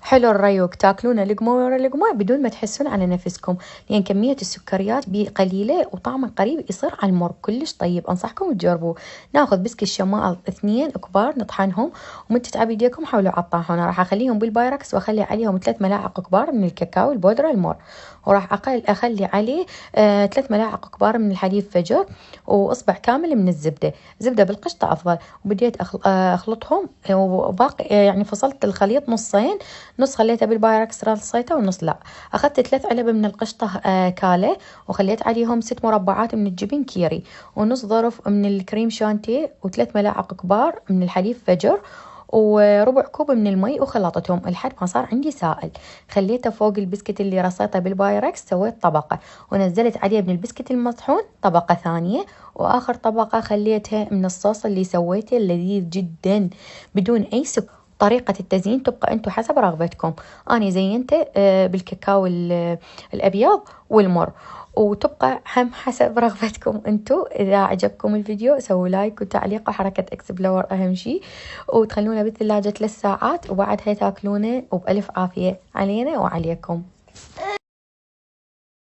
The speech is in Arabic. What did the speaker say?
حلو الريوق، تاكلونه لقمة ورا لقمة بدون ما تحسون على نفسكم، لأن كمية السكريات بيه قليلة وطعمه قريب يصير على المر كلش طيب. أنصحكم تجربوه. ناخذ بسكت شمال 2 كبار نطحنهم، ومن تتعبي ايديكم حولوا على الطاحونة. راح أخليهم بالبايركس وأخلي عليهم 3 ملاعق كبار من الكاكاو البودرة المر، وراح أخلي عليه 3 ملاعق كبار من الحليب فجر، وإصبع كامل من الزبدة، زبدة بالقشطة أفضل. وبديت أخلطهم، وباقي يعني فصلت الخليط نصين، نص خليته بالبايركس رصيته ونص لا. أخذت 3 علب من القشطة كالة، وخليت عليهم 6 مربعات من الجبن كيري، ونص ظرف من الكريم شانتيه، و3 ملاعق كبار من الحليب فجر، وربع كوب من المي، وخلطتهم لحد ما صار عندي سائل. خليته فوق البسكت اللي رصيته بالبايركس، سويت طبقة ونزلت عليه من البسكت المطحون طبقة ثانية، وآخر طبقة خليتها من الصوص اللي سويته لذيذ جدا بدون أي سكر. طريقة التزيين تبقى أنتم حسب رغبتكم. أنا زينته بالكاكاو الأبيض والمر، وتبقى هم حسب رغبتكم أنتم. إذا عجبكم الفيديو سووا لايك وتعليق وحركة اكسبلور أهم شي، وتخلونه بالثلاجة 3 ساعات، وبعدها تاكلونه وبألف عافية علينا وعليكم.